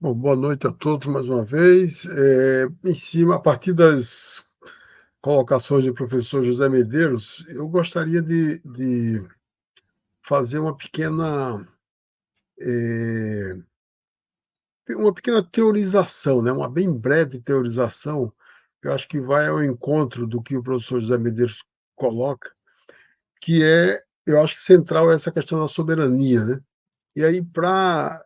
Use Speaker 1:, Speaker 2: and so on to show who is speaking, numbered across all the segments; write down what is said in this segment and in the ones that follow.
Speaker 1: Bom, boa noite a todos mais uma vez. Em cima, a partir das colocações do professor José Medeiros, eu gostaria de fazer eh, uma pequena teorização, né, uma bem breve teorização, que eu acho que vai ao encontro do que o professor José Medeiros coloca, que eu acho que central é essa questão da soberania, né. E aí, para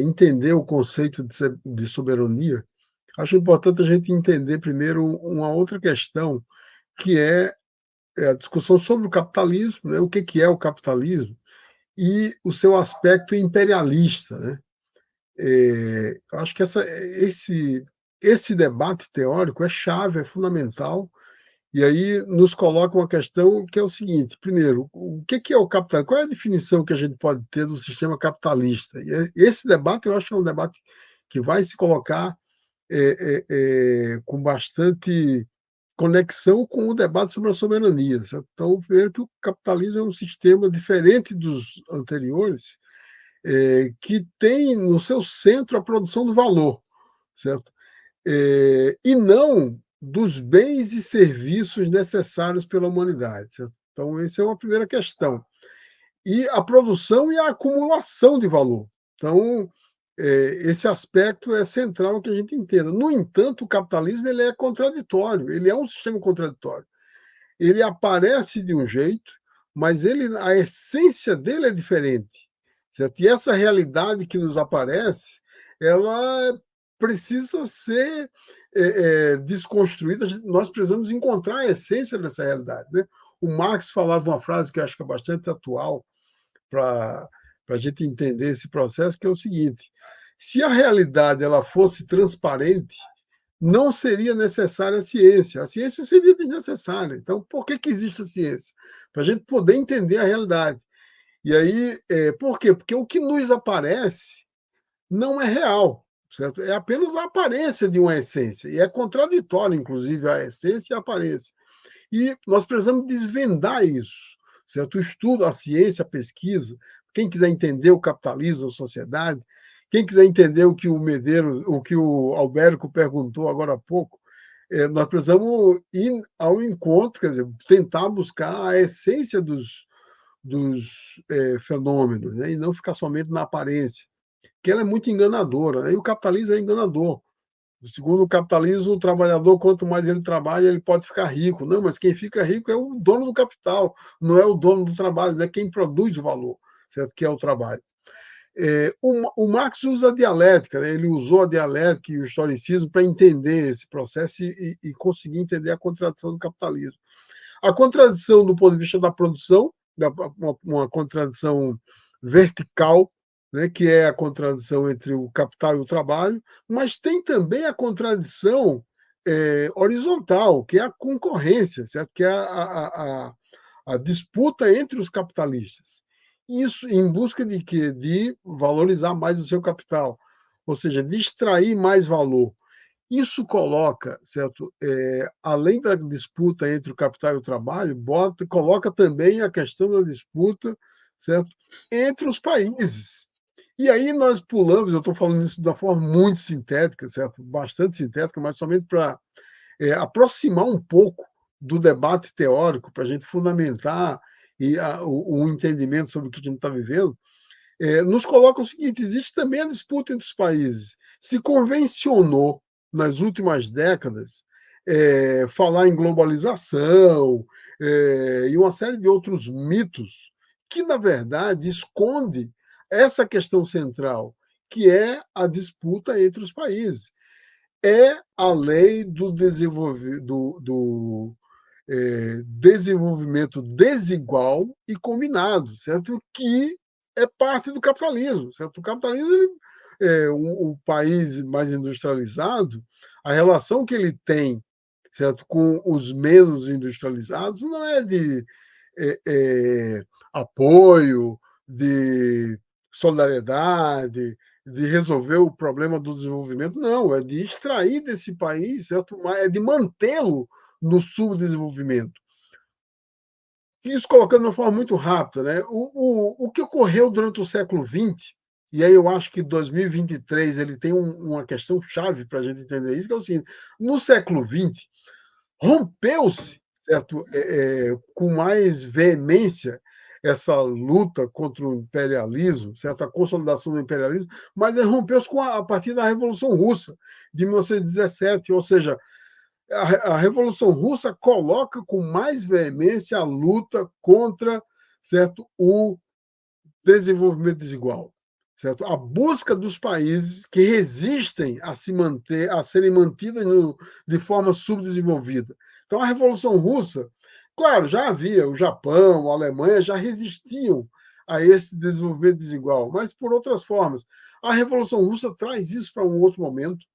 Speaker 1: entender o conceito de soberania, acho importante a gente entender primeiro uma outra questão, que é a discussão sobre o capitalismo, né, o que é o capitalismo, e o seu aspecto imperialista, né. Eu acho que esse debate teórico é chave, é fundamental, e aí nos coloca uma questão que é o seguinte: primeiro, o que é o capitalismo? Qual é a definição que a gente pode ter do sistema capitalista? E esse debate eu acho que é um debate que vai se colocar com bastante conexão com o debate sobre a soberania, certo? Então, ver que o capitalismo é um sistema diferente dos anteriores, que tem no seu centro a produção do valor, certo? E não dos bens e serviços necessários pela humanidade, certo? Então, essa é uma primeira questão. E a produção e a acumulação de valor. Então, esse aspecto é central que a gente entenda. No entanto, o capitalismo ele é contraditório, ele é um sistema contraditório. Ele aparece de um jeito, mas a essência dele é diferente, certo? E essa realidade que nos aparece, ela precisa ser desconstruída. Nós precisamos encontrar a essência dessa realidade, né? O Marx falava uma frase que eu acho que é bastante atual para a gente entender esse processo, que é o seguinte: se a realidade ela fosse transparente, não seria necessária a ciência seria desnecessária. Então, por que existe a ciência? Para a gente poder entender a realidade. E aí, por quê? Porque o que nos aparece não é real, certo? É apenas a aparência de uma essência, e é contraditório, inclusive, a essência e a aparência. E nós precisamos desvendar isso, certo? O estudo, a ciência, a pesquisa, quem quiser entender o capitalismo, a sociedade, quem quiser entender o que o Albérico perguntou agora há pouco, nós precisamos ir ao encontro, quer dizer, tentar buscar a essência dos fenômenos, né? E não ficar somente na aparência, que ela é muito enganadora, né? E o capitalismo é enganador. Segundo o capitalismo, o trabalhador, quanto mais ele trabalha, ele pode ficar rico. Não, mas quem fica rico é o dono do capital, não é o dono do trabalho, é quem produz o valor, certo? Que é o trabalho. O Marx usa a dialética, né? Ele usou a dialética e o historicismo para entender esse processo e conseguir entender a contradição do capitalismo. A contradição do ponto de vista da produção, uma contradição vertical, né, que é a contradição entre o capital e o trabalho, mas tem também a contradição horizontal, que é a concorrência, certo? Que é a disputa entre os capitalistas. Isso em busca de quê? De valorizar mais o seu capital, ou seja, de extrair mais valor. Isso coloca, certo, além da disputa entre o capital e o trabalho, coloca também a questão da disputa, certo, entre os países. E aí nós pulamos, eu estou falando isso da forma muito sintética, certo, bastante sintética, mas somente para aproximar um pouco do debate teórico, para a gente fundamentar o entendimento sobre o que a gente está vivendo, nos coloca o seguinte: existe também a disputa entre os países. Se convencionou, nas últimas décadas, falar em globalização e uma série de outros mitos que, na verdade, esconde essa questão central, que é a disputa entre os países. É a lei do desenvolvimento desigual e combinado, certo? Que é parte do capitalismo, certo? O capitalismo, o país mais industrializado, a relação que ele tem, certo, com os menos industrializados não é de apoio, de solidariedade, de resolver o problema do desenvolvimento, não, é de extrair desse país, certo? É de mantê-lo no subdesenvolvimento. Isso colocando de uma forma muito rápida, né? O que ocorreu durante o século XX, e aí eu acho que 2023 ele tem uma questão chave para a gente entender isso, que é o seguinte: no século XX, rompeu-se, certo, com mais veemência essa luta contra o imperialismo, certo, a consolidação do imperialismo, mas rompeu-se a partir da Revolução Russa de 1917, ou seja, a Revolução Russa coloca com mais veemência a luta contra, certo, o desenvolvimento desigual, certo? A busca dos países que resistem a se manter, a serem mantidas de forma subdesenvolvida. Então, a Revolução Russa, claro, já havia o Japão, a Alemanha já resistiam a esse desenvolvimento desigual, mas por outras formas. A Revolução Russa traz isso para um outro momento.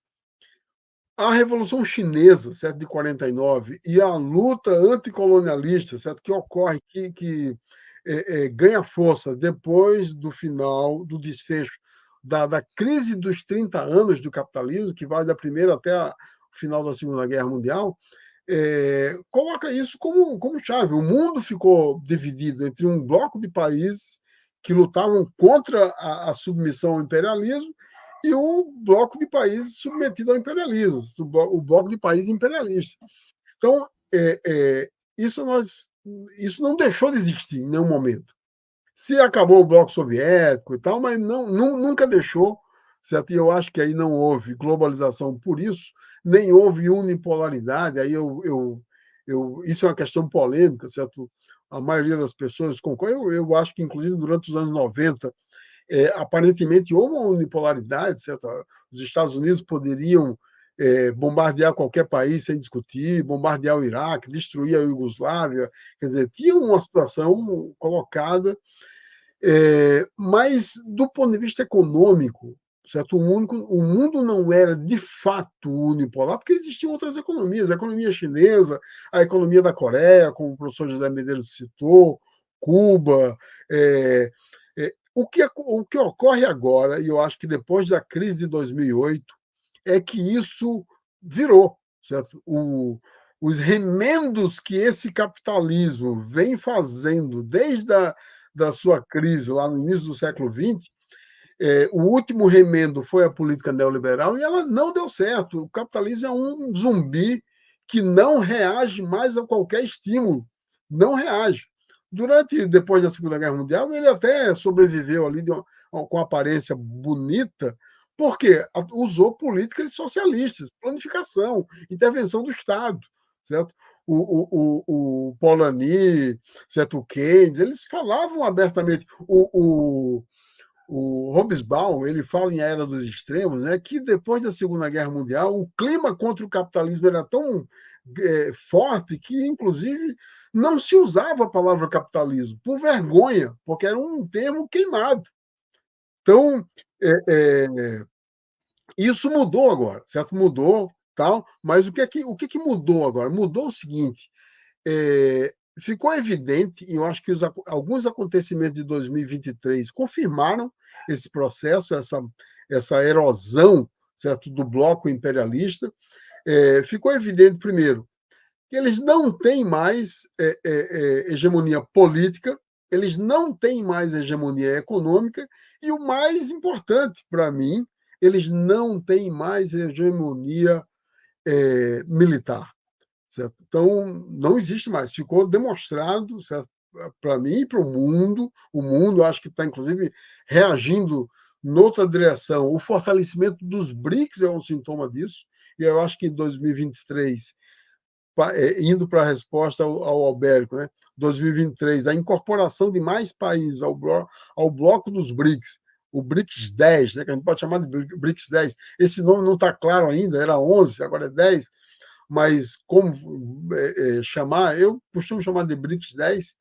Speaker 1: A Revolução Chinesa, certo, de 49, e a luta anticolonialista, certo, que ocorre, que ganha força depois do final, do desfecho da crise dos 30 anos do capitalismo, que vai da primeira até o final da Segunda Guerra Mundial, coloca isso como chave. O mundo ficou dividido entre um bloco de países que lutavam contra a submissão ao imperialismo e o bloco de países submetido ao imperialismo, o bloco de países imperialistas. Então, isso, isso não deixou de existir em nenhum momento. Se acabou o bloco soviético e tal, mas nunca deixou, certo? E eu acho que aí não houve globalização por isso, nem houve unipolaridade. Aí isso é uma questão polêmica, certo? A maioria das pessoas concorda. Eu acho que, inclusive, durante os anos 90, aparentemente houve uma unipolaridade, certo? Os Estados Unidos poderiam bombardear qualquer país sem discutir, bombardear o Iraque, destruir a Iugoslávia, quer dizer, tinha uma situação colocada, mas do ponto de vista econômico, certo? O mundo não era de fato unipolar, porque existiam outras economias, a economia chinesa, a economia da Coreia, como o professor José Medeiros citou, Cuba, o que ocorre agora, e eu acho que depois da crise de 2008, é que isso virou, certo? Os remendos que esse capitalismo vem fazendo desde da sua crise lá no início do século XX, o último remendo foi a política neoliberal e ela não deu certo. O capitalismo é um zumbi que não reage mais a qualquer estímulo, não reage. Depois da Segunda Guerra Mundial, ele até sobreviveu ali com aparência bonita, porque usou políticas socialistas, planificação, intervenção do Estado, certo? O Polanyi, certo? O Keynes, eles falavam abertamente. O Hobsbawm, ele fala em A Era dos Extremos, né, que depois da Segunda Guerra Mundial, o clima contra o capitalismo era tão forte que, inclusive, não se usava a palavra capitalismo, por vergonha, porque era um termo queimado. Então, é, é, isso mudou agora, certo? Mudou, tal, mas o que mudou agora? Mudou o seguinte, ficou evidente, e eu acho que alguns acontecimentos de 2023 confirmaram esse processo, essa erosão, certo, do bloco imperialista. Ficou evidente, primeiro, que eles não têm mais hegemonia política, eles não têm mais hegemonia econômica, e o mais importante para mim, eles não têm mais hegemonia militar. Certo? Então, não existe mais. Ficou demonstrado, para mim e para o mundo acho que está, inclusive, reagindo noutra direção. O fortalecimento dos BRICS é um sintoma disso, e eu acho que em 2023, indo para a resposta ao Albérico, né? 2023, a incorporação de mais países ao bloco dos BRICS, o BRICS 10, né, que a gente pode chamar de BRICS 10. Esse nome não está claro ainda, era 11, agora é 10, mas como chamar, eu costumo chamar de BRICS 10,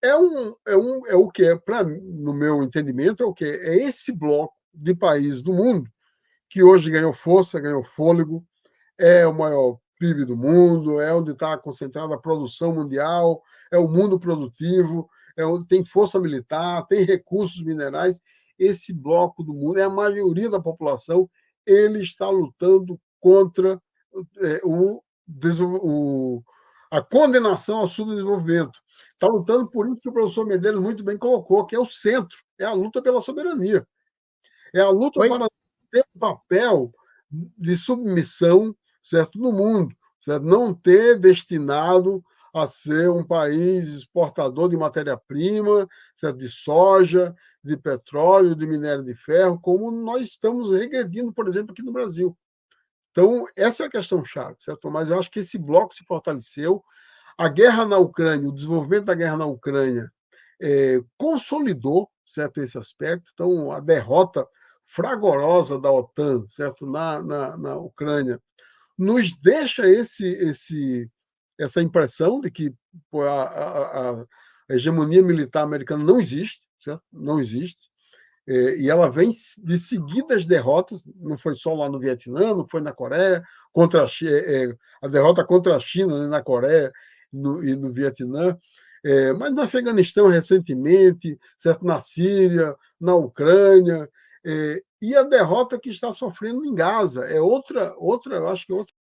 Speaker 1: é o que no meu entendimento, é o que? É esse bloco de países do mundo que hoje ganhou força, ganhou fôlego, é o maior PIB do mundo, é onde está concentrada a produção mundial, é o mundo produtivo, é onde tem força militar, tem recursos minerais. Esse bloco do mundo, é a maioria da população, ele está lutando contra o, o, a condenação ao subdesenvolvimento. Está lutando por isso que o professor Medeiros muito bem colocou, que é o centro, é a luta pela soberania. É a luta
Speaker 2: Oi?
Speaker 1: para ter um papel de submissão, certo, no mundo, certo? Não ter destinado a ser um país exportador de matéria-prima, certo? De soja, de petróleo, de minério de ferro, como nós estamos regredindo, por exemplo, aqui no Brasil. Então, essa é a questão chave, certo? Mas eu acho que esse bloco se fortaleceu. A guerra na Ucrânia, o desenvolvimento da guerra na Ucrânia, consolidou, certo, esse aspecto. Então, a derrota fragorosa da OTAN, certo, na Ucrânia, nos deixa essa impressão de que pô, a hegemonia militar americana não existe, certo? Não existe. E ela vem de seguidas derrotas, não foi só lá no Vietnã, não foi na Coreia, contra a derrota contra a China, né, na Coreia e no Vietnã, mas no Afeganistão recentemente, certo? Na Síria, na Ucrânia, e a derrota que está sofrendo em Gaza é outra, eu acho que é outra